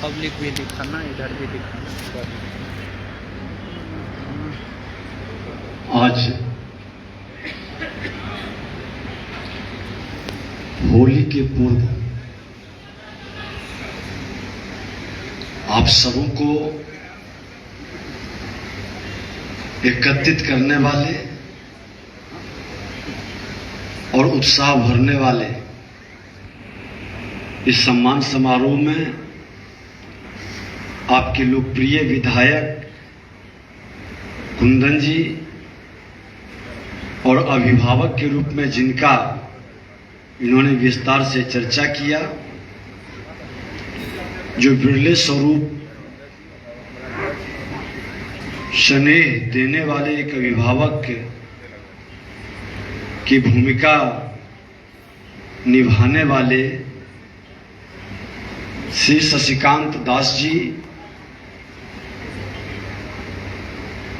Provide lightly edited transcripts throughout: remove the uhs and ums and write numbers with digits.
Public भी दिखाना, इधर भी दिखाना। आज होली के पूर्व आप सबों को एकत्रित करने वाले और उत्साह भरने वाले इस सम्मान समारोह में आपके लोकप्रिय विधायक कुंदन जी और अभिभावक के रूप में जिनका इन्होंने विस्तार से चर्चा किया, जो बिरले स्वरूप स्नेह देने वाले एक अभिभावक की भूमिका निभाने वाले श्री शशिकांत दास जी,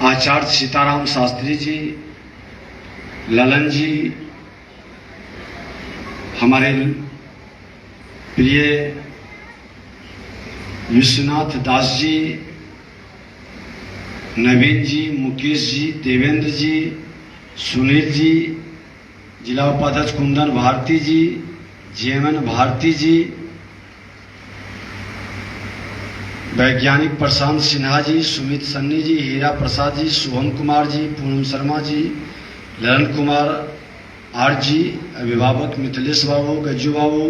आचार्य सीताराम शास्त्री जी, ललन जी, हमारे प्रिय विश्वनाथ दास जी, नवीन जी, मुकेश जी, देवेंद्र जी, सुनील जी, जिला उपाध्यक्ष कुंदन भारती जी, जेएमएन भारती जी, वैज्ञानिक प्रशांत सिन्हा जी, सुमित सन्नी जी, हीरा प्रसाद जी, शुभम कुमार जी, पूनम शर्मा जी, ललन कुमार आर जी, अभिभावक मिथिलेश बाबू, गज्जू बाबू,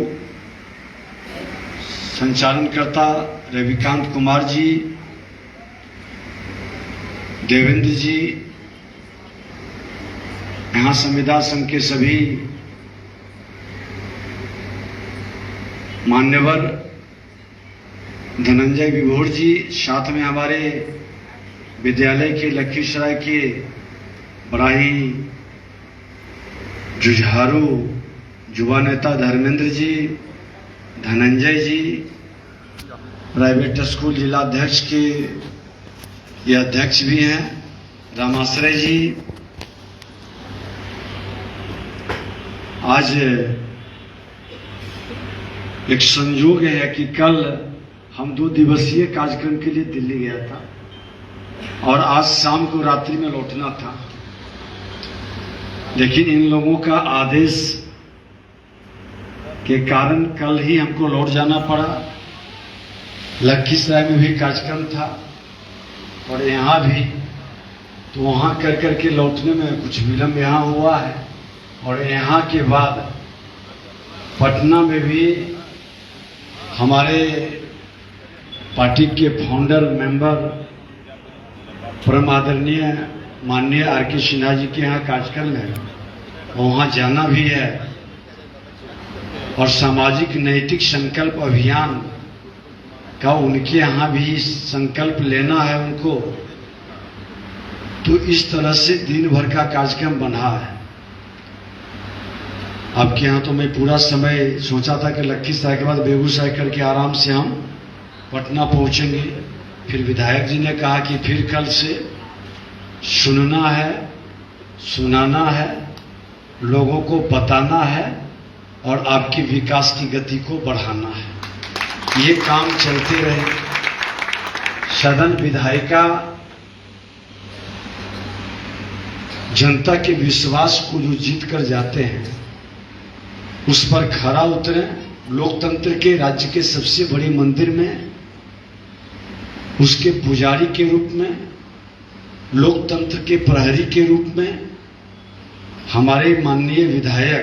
संचालनकर्ता रविकांत कुमार जी, देवेंद्र जी, यहाँ संविदा संघ के सभी मान्यवर, धनंजय विभोर जी, साथ में हमारे विद्यालय के लखीसराय के बड़ा ही जुझारू युवा नेता धर्मेंद्र जी, धनंजय जी, प्राइवेट स्कूल जिलाध्यक्ष के ये अध्यक्ष भी हैं रामाश्रय जी। आज एक संयोग है कि कल हम 2 दिवसीय कार्यक्रम के लिए दिल्ली गया था और आज शाम को रात्रि में लौटना था, लेकिन इन लोगों का आदेश के कारण कल ही हमको लौट जाना पड़ा। लखीसराय में भी कार्यक्रम था और यहाँ भी, तो वहाँ कर करके लौटने में कुछ विलम्ब यहाँ हुआ है। और यहाँ के बाद पटना में भी हमारे पार्टी के फाउंडर मेंबर परम आदरणीय माननीय आर.के. सिन्हा जी के यहाँ कार्यक्रम है, वहाँ जाना भी है। और सामाजिक नैतिक संकल्प अभियान का उनके यहाँ भी संकल्प लेना है उनको, तो इस तरह से दिन भर का कार्यक्रम बना है। आपके यहाँ तो मैं पूरा समय सोचा था कि लखीसराय के बाद बेगूसराय करके आराम से हम पटना पहुँचेंगे। फिर विधायक जी ने कहा कि फिर कल से सुनना है, सुनाना है, लोगों को बताना है और आपकी विकास की गति को बढ़ाना है। ये काम चलते रहे। सदन विधायिका जनता के विश्वास को जो जीत कर जाते हैं उस पर खरा उतरे। लोकतंत्र के राज्य के सबसे बड़ी मंदिर में उसके पुजारी के रूप में, लोकतंत्र के प्रहरी के रूप में हमारे माननीय विधायक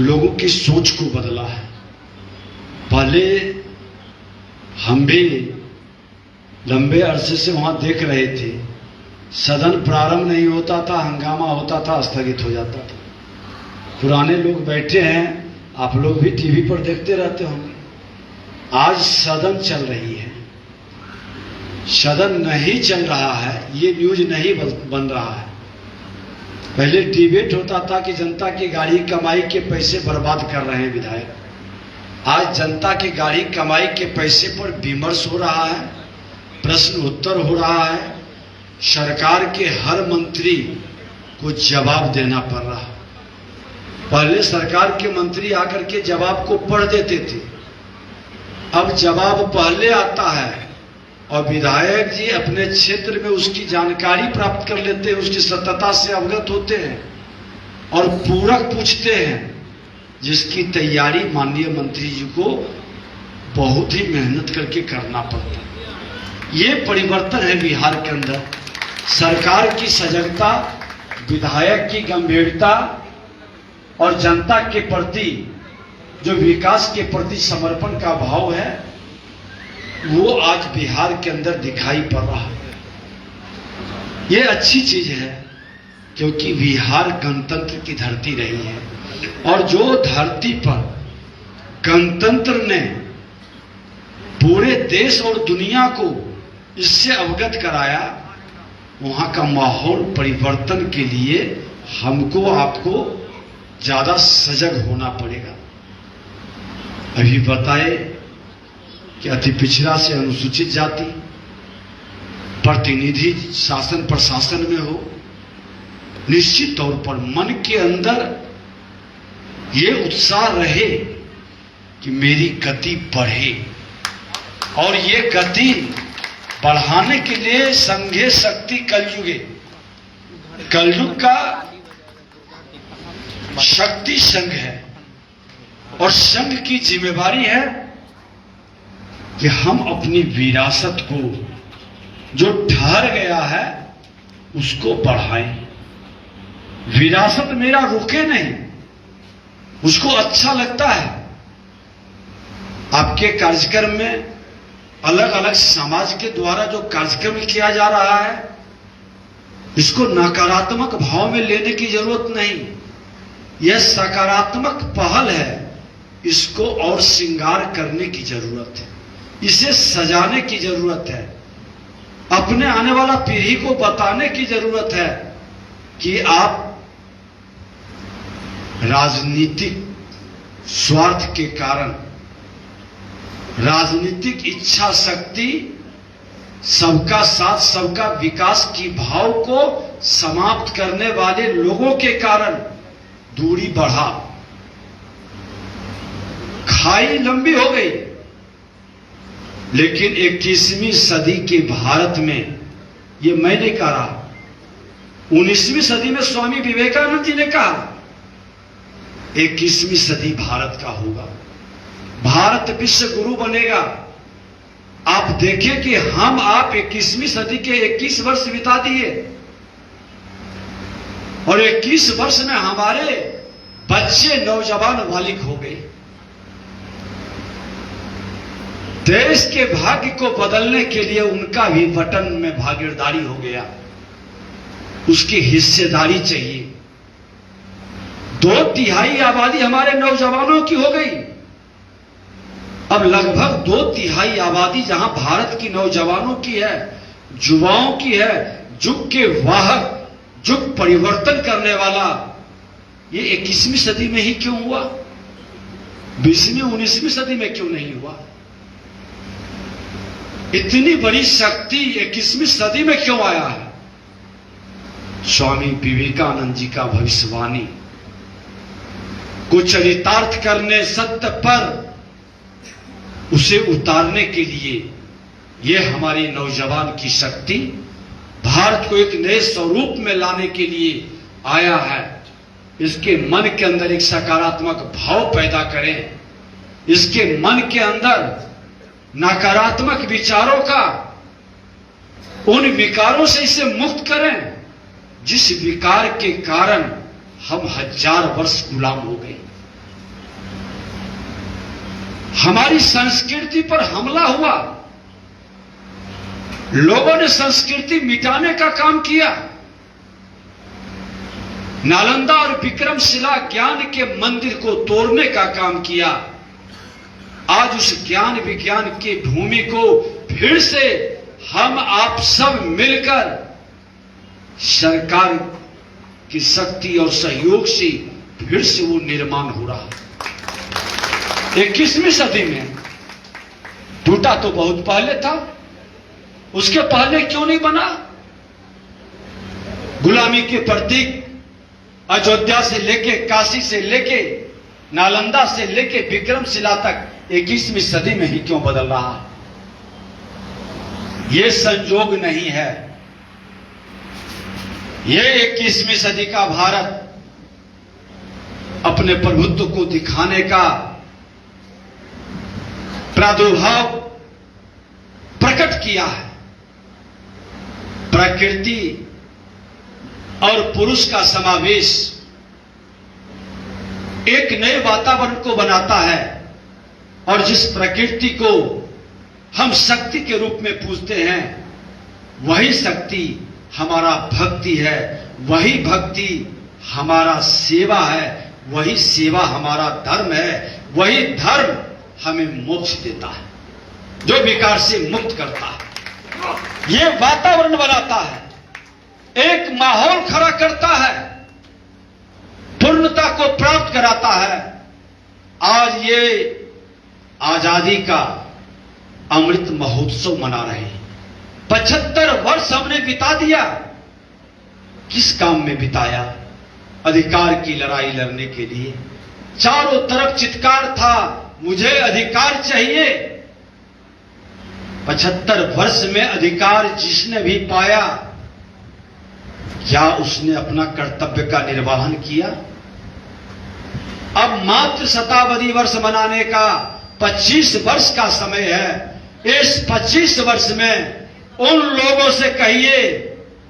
लोगों की सोच को बदला है। पहले हम भी लंबे अरसे से वहां देख रहे थे, सदन प्रारंभ नहीं होता था, हंगामा होता था, स्थगित हो जाता था। पुराने लोग बैठे हैं, आप लोग भी टीवी पर देखते रहते होंगे। आज सदन चल रही है, सदन नहीं चल रहा है, ये न्यूज नहीं बन रहा है। पहले डिबेट होता था कि जनता की गाड़ी कमाई के पैसे बर्बाद कर रहे हैं विधायक। आज जनता की गाड़ी कमाई के पैसे पर विमर्श हो रहा है, प्रश्न उत्तर हो रहा है, सरकार के हर मंत्री को जवाब देना पड़ रहा है। पहले सरकार के मंत्री आकर के जवाब को पढ़ देते थे, अब जवाब पहले आता है और विधायक जी अपने क्षेत्र में उसकी जानकारी प्राप्त कर लेते हैं, उसकी सत्यता से अवगत होते हैं और पूरक पूछते हैं, जिसकी तैयारी माननीय मंत्री जी को बहुत ही मेहनत करके करना पड़ता है। ये परिवर्तन है बिहार के अंदर। सरकार की सजगता, विधायक की गंभीरता और जनता के प्रति जो विकास के प्रति समर्पण का भाव है, वो आज बिहार के अंदर दिखाई पड़ रहा है। ये अच्छी चीज है, क्योंकि बिहार गणतंत्र की धरती रही है और जो धरती पर गणतंत्र ने पूरे देश और दुनिया को इससे अवगत कराया, वहां का माहौल परिवर्तन के लिए हमको आपको ज्यादा सजग होना पड़ेगा। अभी बताए कि अति पिछड़ा से अनुसूचित जाति प्रतिनिधि शासन प्रशासन में हो, निश्चित तौर पर मन के अंदर ये उत्साह रहे कि मेरी गति बढ़े, और ये गति बढ़ाने के लिए संघे शक्ति कलयुगे, कलयुग का शक्ति संघ है और संघ की जिम्मेवारी है कि हम अपनी विरासत को जो ठहर गया है उसको बढ़ाएं। विरासत मेरा रुके नहीं, उसको अच्छा लगता है। आपके कार्यक्रम में अलग अलग समाज के द्वारा जो कार्यक्रम किया जा रहा है, इसको नकारात्मक भाव में लेने की जरूरत नहीं, यह सकारात्मक पहल है। इसको और श्रृंगार करने की जरूरत है, इसे सजाने की जरूरत है, अपने आने वाला पीढ़ी को बताने की जरूरत है कि आप राजनीतिक स्वार्थ के कारण, राजनीतिक इच्छा शक्ति, सबका साथ सबका विकास की भाव को समाप्त करने वाले लोगों के कारण दूरी बढ़ा, खाई लंबी हो गई। लेकिन 21वीं सदी के भारत में, ये मैं नहीं कह रहा, 19वीं सदी में स्वामी विवेकानंद जी ने कहा 21वीं सदी भारत का होगा, भारत विश्व गुरु बनेगा। आप देखें कि हम आप 21वीं सदी के 21 वर्ष बिता दिए और 21 वर्ष में हमारे बच्चे नौजवान बालिग हो गए। देश के भाग्य को बदलने के लिए उनका भी बटन में भागीदारी हो गया, उसकी हिस्सेदारी चाहिए। 2/3 आबादी हमारे नौजवानों की हो गई। अब लगभग 2/3 आबादी जहां भारत की नौजवानों की है, युवाओं की है, युग के वाहक, युग परिवर्तन करने वाला, ये 21वीं सदी में ही क्यों हुआ? 20वीं 19वीं सदी में क्यों नहीं हुआ? इतनी बड़ी शक्ति 21वीं सदी में क्यों आया है? स्वामी विवेकानंद जी का भविष्यवाणी को चरितार्थ करने, सत्य पर उसे उतारने के लिए यह हमारी नौजवान की शक्ति भारत को एक नए स्वरूप में लाने के लिए आया है। इसके मन के अंदर एक सकारात्मक भाव पैदा करें, इसके मन के अंदर नकारात्मक विचारों का, उन विकारों से इसे मुक्त करें जिस विकार के कारण हम 1000 वर्ष गुलाम हो गए। हमारी संस्कृति पर हमला हुआ, लोगों ने संस्कृति मिटाने का काम किया। नालंदा और विक्रमशिला ज्ञान के मंदिर को तोड़ने का काम किया। आज उस ज्ञान विज्ञान की भूमि को फिर से हम आप सब मिलकर सरकार की शक्ति और सहयोग से फिर से वो निर्माण हो रहा। 21वीं सदी में टूटा तो बहुत पहले था, उसके पहले क्यों नहीं बना? गुलामी के प्रतीक अयोध्या से लेके, काशी से लेके नालंदा से लेके विक्रमशिला तक 21वीं सदी में ही क्यों बदल रहा है? ये संयोग नहीं है। ये 21वीं सदी का भारत अपने प्रभुत्व को दिखाने का प्रादुर्भाव प्रकट किया है। प्रकृति और पुरुष का समावेश एक नए वातावरण को बनाता है, और जिस प्रकृति को हम शक्ति के रूप में पूजते हैं, वही शक्ति हमारा भक्ति है, वही भक्ति हमारा सेवा है, वही सेवा हमारा धर्म है, वही धर्म हमें मोक्ष देता है, जो विकार से मुक्त करता है। ये वातावरण बनाता है, एक माहौल खड़ा करता है, पूर्णता को प्राप्त कराता है। आज ये आजादी का अमृत महोत्सव मना रहे हैं। 75 वर्ष हमने बिता दिया। किस काम में बिताया? अधिकार की लड़ाई लड़ने के लिए। चारों तरफ चित्कार था, मुझे अधिकार चाहिए। 75 वर्ष में अधिकार जिसने भी पाया, क्या उसने अपना कर्तव्य का निर्वहन किया? अब मात्र शताब्दी वर्ष मनाने का 25 वर्ष का समय है। इस 25 वर्ष में उन लोगों से कहिए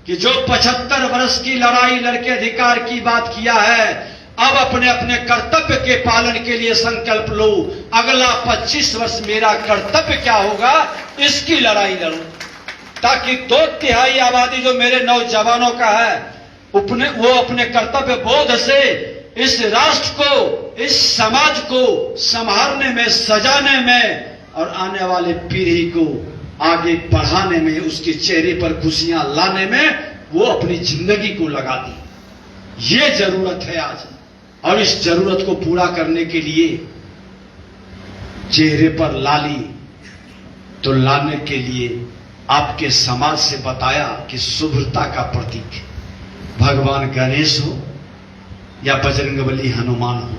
कि जो 75 वर्ष की लड़ाई लड़के अधिकार की बात किया है, अब अपने अपने कर्तव्य के पालन के लिए संकल्प लो। अगला 25 वर्ष मेरा कर्तव्य क्या होगा, इसकी लड़ाई लड़ो, ताकि 2/3 आबादी जो मेरे नौजवानों का है, वो अपने कर्तव्य बोध से इस राष्ट्र को, इस समाज को संभालने में, सजाने में और आने वाले पीढ़ी को आगे बढ़ाने में, उसके चेहरे पर खुशियां लाने में वो अपनी जिंदगी को लगा दी। ये जरूरत है आज, और इस जरूरत को पूरा करने के लिए चेहरे पर लाली तो लाने के लिए आपके समाज से बताया कि शुभ्रता का प्रतीक भगवान गणेश हो या बजरंगबली हनुमान हो,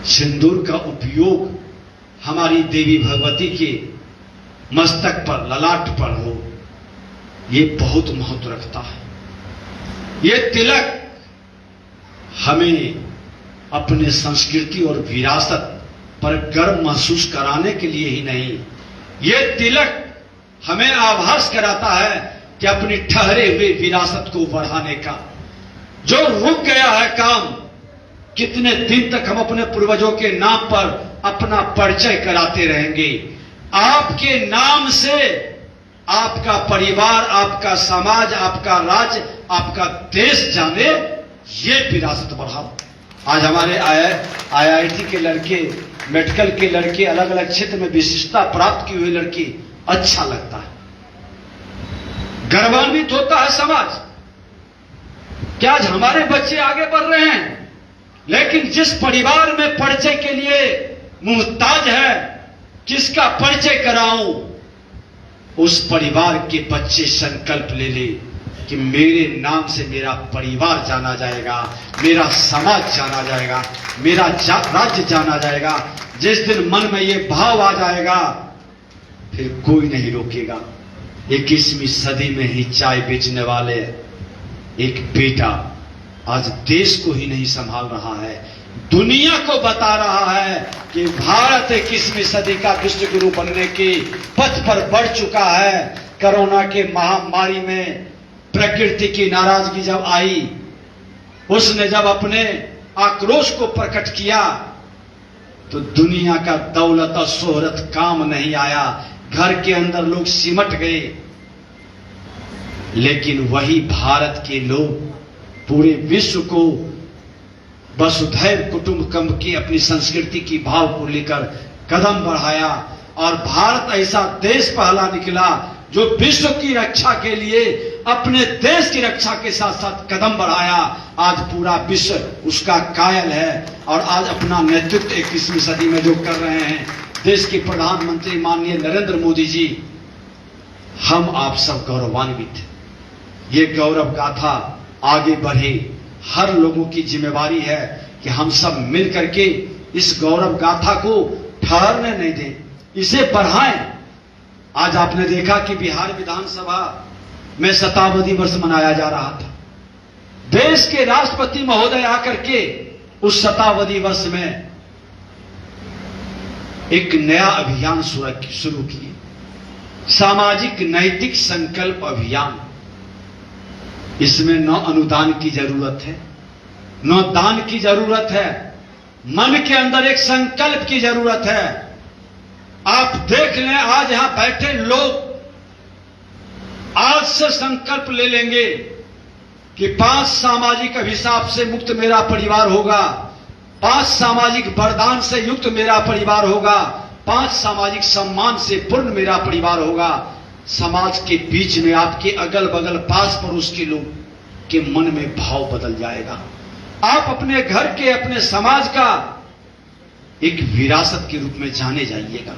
सिंदूर का उपयोग हमारी देवी भगवती के मस्तक पर, ललाट पर हो, ये बहुत महत्व रखता है। ये तिलक हमें अपने संस्कृति और विरासत पर गर्व महसूस कराने के लिए ही नहीं, ये तिलक हमें आभास कराता है कि अपनी ठहरे हुए विरासत को बढ़ाने का। जो रुक गया है काम, कितने दिन तक हम अपने पूर्वजों के नाम पर अपना परिचय कराते रहेंगे? आपके नाम से आपका परिवार, आपका समाज, आपका राज्य, आपका देश जाने, ये विरासत बढ़ाओ। आज हमारे IIT के लड़के, मेडिकल के लड़के, अलग अलग क्षेत्र में विशिष्टता प्राप्त किए हुए लड़के, अच्छा लगता है, गर्वान्वित होता है समाज कि आज हमारे बच्चे आगे बढ़ रहे हैं। लेकिन जिस परिवार में परिचय के लिए मुहताज है, किसका परिचय कराऊं, उस परिवार के बच्चे संकल्प ले ले कि मेरे नाम से मेरा परिवार जाना जाएगा, मेरा समाज जाना जाएगा, मेरा राज्य जाना जाएगा। जिस दिन मन में ये भाव आ जाएगा, फिर कोई नहीं रोकेगा। 21वीं सदी में ही चाय बेचने वाले एक बेटा आज देश को ही नहीं संभाल रहा है, दुनिया को बता रहा है कि भारत 21वीं सदी का विश्व गुरु बनने के पथ पर बढ़ चुका है। कोरोना के महामारी में प्रकृति की नाराजगी जब आई, उसने जब अपने आक्रोश को प्रकट किया, तो दुनिया का दौलत और शोहरत काम नहीं आया, घर के अंदर लोग सिमट गए। लेकिन वही भारत के लोग पूरे विश्व को वसुधैव कुटुंबकम की अपनी संस्कृति की भाव को लेकर कदम बढ़ाया, और भारत ऐसा देश पहला निकला जो विश्व की रक्षा के लिए अपने देश की रक्षा के साथ साथ कदम बढ़ाया। आज पूरा विश्व उसका कायल है, और आज अपना नेतृत्व 21वीं सदी में जो कर रहे हैं देश के प्रधानमंत्री माननीय नरेंद्र मोदी जी, हम आप सब गौरवान्वित हैं। ये गौरव गाथा आगे बढ़े, हर लोगों की जिम्मेवारी है। कि हम सब मिल करके इस गौरव गाथा को ठहरने नहीं दें, इसे बढ़ाएं। आज आपने देखा कि बिहार विधानसभा में शताब्दी वर्ष मनाया जा रहा था। देश के राष्ट्रपति महोदय आकर के उस शताब्दी वर्ष में एक नया अभियान शुरू किए, सामाजिक नैतिक संकल्प अभियान। इसमें न अनुदान की जरूरत है, न दान की जरूरत है, मन के अंदर एक संकल्प की जरूरत है। आप देख लें, आज यहां बैठे लोग आज से संकल्प ले लेंगे कि 5 सामाजिक अभिशाप से मुक्त मेरा परिवार होगा, 5 सामाजिक वरदान से युक्त मेरा परिवार होगा, 5 सामाजिक सम्मान से पूर्ण मेरा परिवार होगा। समाज के बीच में आपके अगल बगल पास पड़ोस के लोग के मन में भाव बदल जाएगा। आप अपने घर के, अपने समाज का एक विरासत के रूप में जाने जाइएगा,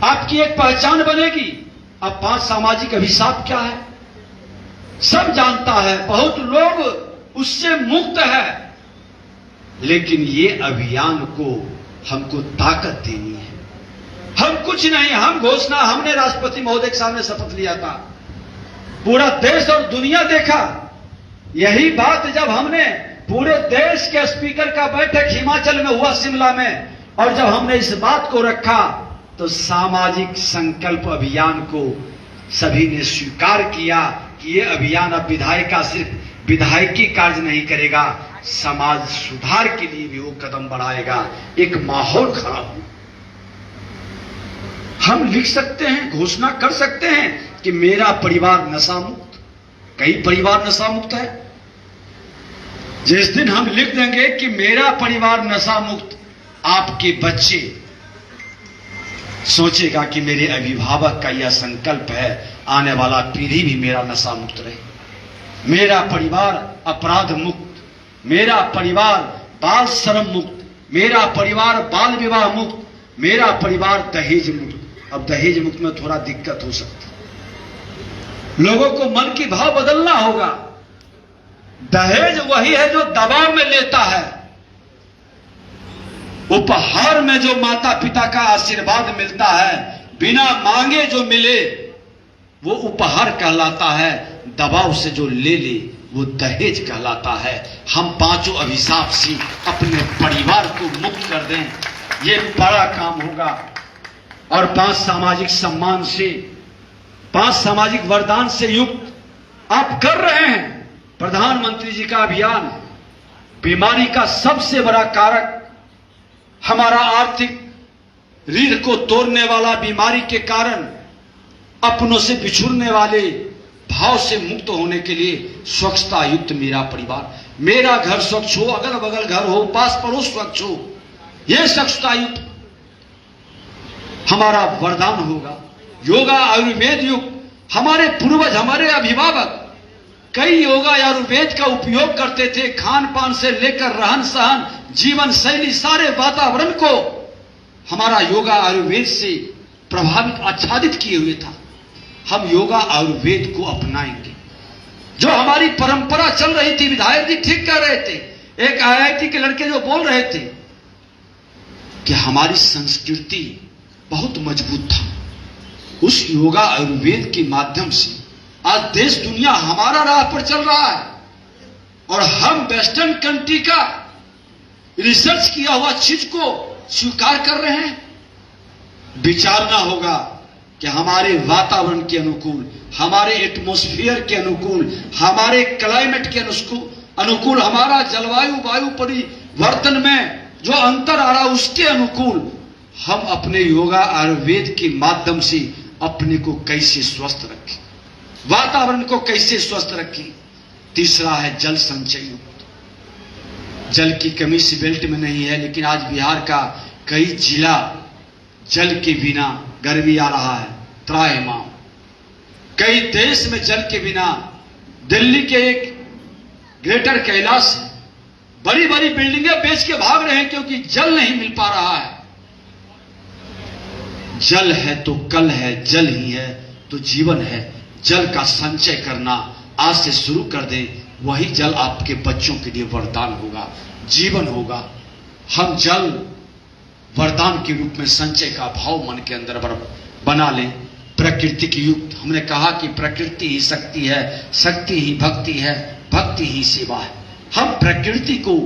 आपकी एक पहचान बनेगी। अब 5 सामाजिक अभिशाप क्या है सब जानता है, बहुत लोग उससे मुक्त है, लेकिन ये अभियान को हमको ताकत देनी है। हम कुछ नहीं, हम घोषणा, हमने राष्ट्रपति महोदय के सामने शपथ लिया था, पूरा देश और दुनिया देखा। यही बात जब हमने पूरे देश के स्पीकर का बैठक हिमाचल में हुआ, शिमला में, और जब हमने इस बात को रखा तो सामाजिक संकल्प अभियान को सभी ने स्वीकार किया कि ये अभियान अब विधायिका सिर्फ विधायकी कार्य नहीं करेगा, समाज सुधार के लिए भी वो कदम बढ़ाएगा, एक माहौल खड़ा हो। हम लिख सकते हैं, घोषणा कर सकते हैं कि मेरा परिवार नशा मुक्त। कई परिवार नशा मुक्त है। जिस दिन हम लिख देंगे कि मेरा परिवार नशा मुक्त, आपके बच्चे सोचेगा कि मेरे अभिभावक का यह संकल्प है, आने वाला पीढ़ी भी मेरा नशा मुक्त रहे। मेरा परिवार अपराध मुक्त, मेरा परिवार बाल श्रम मुक्त, मेरा परिवार बाल विवाह मुक्त, मेरा परिवार दहेज मुक्त। अब दहेज मुक्त में थोड़ा दिक्कत हो सकती है, लोगों को मन की भाव बदलना होगा। दहेज वही है जो दबाव में लेता है, उपहार में जो माता पिता का आशीर्वाद मिलता है, बिना मांगे जो मिले वो उपहार कहलाता है, दबाव से जो ले ले वो दहेज कहलाता है। हम 5 अभिशाप से अपने परिवार को मुक्त कर दें, ये बड़ा काम होगा। और 5 सामाजिक सम्मान से, 5 सामाजिक वरदान से युक्त आप कर रहे हैं। प्रधानमंत्री जी का अभियान, बीमारी का सबसे बड़ा कारक, हमारा आर्थिक रीढ़ को तोड़ने वाला बीमारी के कारण अपनों से बिछुड़ने वाले भाव से मुक्त होने के लिए स्वच्छता युक्त मेरा परिवार, मेरा घर स्वच्छ हो, अगल बगल घर हो, पास पड़ोस स्वच्छ हो, यह स्वच्छता युक्त हमारा वरदान होगा। योगा आयुर्वेद युक्त हमारे पूर्वज, हमारे अभिभावक कई योगा आयुर्वेद का उपयोग करते थे। खान पान से लेकर रहन सहन, जीवन शैली, सारे वातावरण को हमारा योगा आयुर्वेद से प्रभावित, आच्छादित किए हुए था। हम योगा आयुर्वेद को अपनाएंगे। जो हमारी परंपरा चल रही थी, विधायक जी ठीक कह रहे थे, एक IIT के लड़के जो बोल रहे थे कि हमारी संस्कृति बहुत मजबूत था, उस योगा आयुर्वेद के माध्यम से आज देश दुनिया हमारा राह पर चल रहा है। और हम वेस्टर्न कंट्री का रिसर्च किया हुआ चीज को स्वीकार कर रहे हैं। विचारना होगा कि हमारे वातावरण के अनुकूल, हमारे एटमॉस्फेयर के अनुकूल, हमारे क्लाइमेट के अनुकूल, हमारा जलवायु वायु परिवर्तन में जो अंतर आ रहा है उसके अनुकूल हम अपने योगा आयुर्वेद के माध्यम से अपने को कैसे स्वस्थ रखें, वातावरण को कैसे स्वस्थ रखें। तीसरा है जल संचय युक्त। जल की कमी इस बेल्ट में नहीं है, लेकिन आज बिहार का कई जिला जल के बिना, गर्मी आ रहा है, त्राहिमाम। कई देश में जल के बिना, दिल्ली के एक ग्रेटर कैलाश बड़ी बड़ी बिल्डिंगें बेच के भाग रहे हैं क्योंकि जल नहीं मिल पा रहा है। जल है तो कल है, जल ही है तो जीवन है। जल का संचय करना आज से शुरू कर दें, वही जल आपके बच्चों के लिए वरदान होगा। जीवन होगा। हम जल वरदान के रूप में संचय का भाव मन के अंदर बना लें, प्रकृति की युक्त। हमने कहा कि प्रकृति ही शक्ति है, शक्ति ही भक्ति है, भक्ति ही सेवा है। हम प्रकृति को,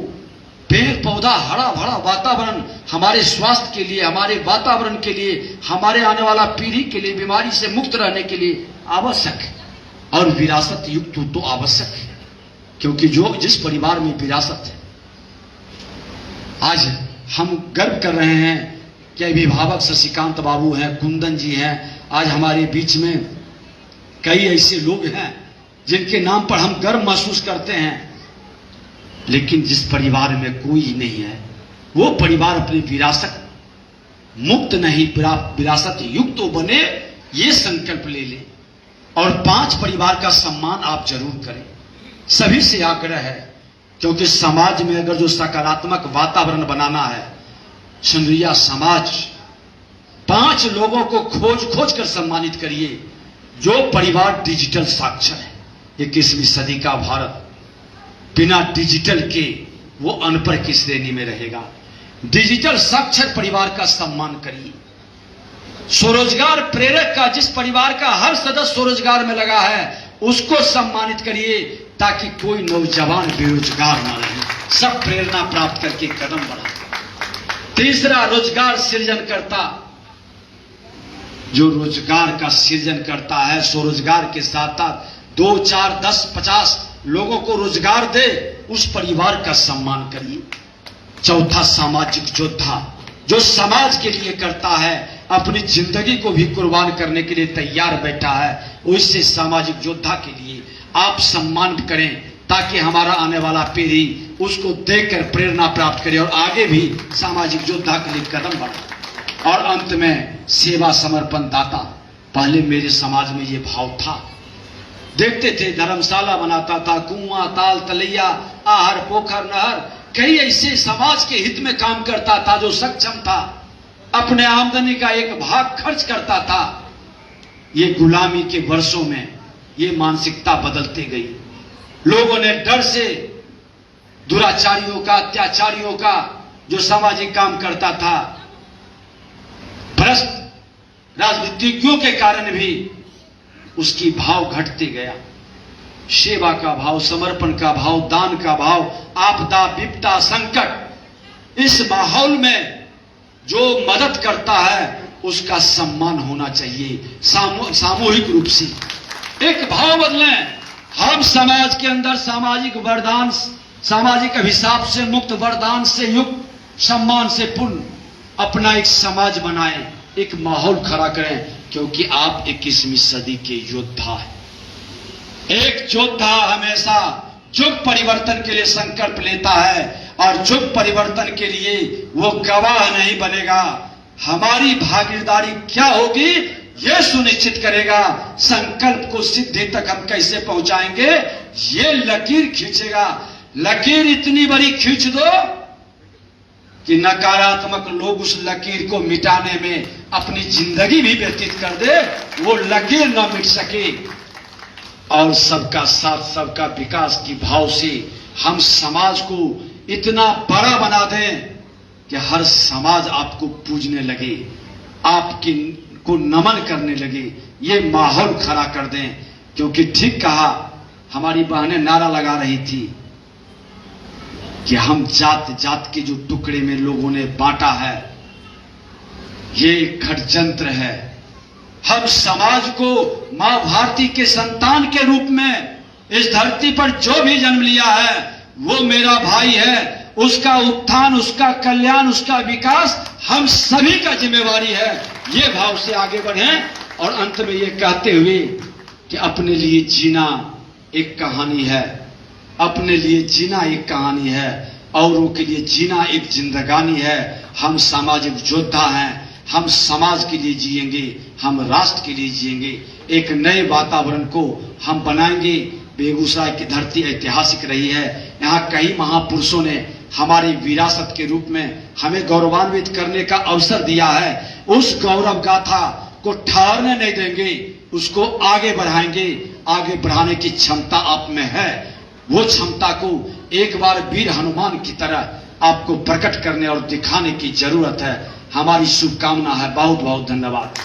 पेड़ पौधा, हरा भरा वातावरण हमारे स्वास्थ्य के लिए, हमारे वातावरण के लिए, हमारे आने वाला पीढ़ी के लिए, बीमारी से मुक्त रहने के लिए आवश्यक है। और विरासत युक्त तो आवश्यक है, क्योंकि जो जिस परिवार में विरासत है, आज हम गर्व कर रहे हैं कि अभिभावक शशिकांत बाबू हैं, कुंदन जी हैं, आज हमारे बीच में कई ऐसे लोग हैं जिनके नाम पर हम गर्व महसूस करते हैं। लेकिन जिस परिवार में कोई नहीं है, वो परिवार अपनी विरासत मुक्त नहीं, विरासत युक्त तो बने, ये संकल्प ले ले। और 5 परिवार का सम्मान आप जरूर करें, सभी से आग्रह है, क्योंकि समाज में अगर जो सकारात्मक वातावरण बनाना है, सुंदरिया समाज 5 लोगों को खोज खोज कर सम्मानित करिए। जो परिवार डिजिटल साक्षर है, 21वीं सदी का भारत बिना डिजिटल के वो अनपढ़ की श्रेणी में रहेगा। डिजिटल साक्षर परिवार का सम्मान करिए। स्वरोजगार प्रेरक का, जिस परिवार का हर सदस्य स्वरोजगार में लगा है, उसको सम्मानित करिए, ताकि कोई नौजवान बेरोजगार ना रहे, सब प्रेरणा प्राप्त करके कदम बढ़ाए। तीसरा, रोजगार सृजन करता, जो रोजगार का सृजन करता है, स्वरोजगार के साथ साथ 2, 4, 10, 50 लोगों को रोजगार दे, उस परिवार का सम्मान करिए। चौथा, सामाजिक योद्धा, जो समाज के लिए करता है, अपनी जिंदगी को भी कुर्बान करने के लिए तैयार बैठा है, उससे सामाजिक योद्धा के लिए आप सम्मान करें, ताकि हमारा आने वाला पीढ़ी उसको देखकर प्रेरणा प्राप्त करे और आगे भी सामाजिक योद्धा के लिए कदम बढ़ाए। और अंत में, सेवा समर्पण दाता। पहले मेरे समाज में ये भाव था, देखते थे धर्मशाला बनाता था, कुआं, ताल, तलैया, आहर, पोखर, नहर, कई ऐसे समाज के हित में काम करता था जो सक्षम था, अपने आमदनी का एक भाग खर्च करता था। ये गुलामी के वर्षों में ये मानसिकता बदलती गई। लोगों ने डर से दुराचारियों का, अत्याचारियों का, जो सामाजिक काम करता था, भ्रष्ट राजनीतिज्ञों के कारण भी उसकी भाव घटते गया। सेवा का भाव, समर्पण का भाव, दान का भाव, आपदा, विपदा, संकट, इस माहौल में जो मदद करता है उसका सम्मान होना चाहिए। सामूहिक रूप से एक भाव बदलें। हम समाज के अंदर सामाजिक वरदान, सामाजिक अभिशाप से मुक्त, वरदान से युक्त, सम्मान से पूर्ण अपना एक समाज बनाएं, एक माहौल खड़ा करें, क्योंकि आप 21वीं सदी के योद्धा हैं। एक योद्धा हमेशा युग परिवर्तन के लिए संकल्प लेता है, और युग परिवर्तन के लिए वो गवाह नहीं बनेगा। हमारी भागीदारी क्या होगी, यह सुनिश्चित करेगा। संकल्प को सिद्धि तक हम कैसे पहुंचाएंगे, ये लकीर खींचेगा। लकीर इतनी बड़ी खींच दो कि नकारात्मक लोग उस लकीर को मिटाने में अपनी जिंदगी भी व्यतीत कर दे, वो लकीर न मिट सके। और सबका साथ, सबका विकास की भाव से हम समाज को इतना बड़ा बना दें कि हर समाज आपको पूजने लगे, आपकी को नमन करने लगे, ये माहौल खड़ा कर दें। क्योंकि ठीक कहा, हमारी बहनें नारा लगा रही थी कि हम जात जात के जो टुकड़े में लोगों ने बांटा है, ये षड्यंत्र है। हम समाज को मां भारती के संतान के रूप में इस धरती पर जो भी जन्म लिया है वो मेरा भाई है। उसका उत्थान, उसका कल्याण, उसका विकास हम सभी का जिम्मेवारी है। ये भाव से आगे बढ़ें। और अंत में ये कहते हुए कि अपने लिए जीना एक कहानी है, अपने लिए जीना एक कहानी है, औरों के लिए जीना एक जिंदगानी है। हम सामाजिक योद्धा हैं, हम समाज के लिए जिएंगे, हम राष्ट्र के लिए जिएंगे। एक नए वातावरण को हम बनाएंगे। बेगूसराय की धरती ऐतिहासिक रही है, यहाँ कई महापुरुषों ने हमारी विरासत के रूप में हमें गौरवान्वित करने का अवसर दिया है। उस गौरव गाथा को ठहरने नहीं देंगे, उसको आगे बढ़ाएंगे। आगे बढ़ाने की क्षमता आप में है, वो क्षमता को एक बार वीर हनुमान की तरह आपको प्रकट करने और दिखाने की जरूरत है। हमारी शुभकामना है। बहुत बहुत धन्यवाद।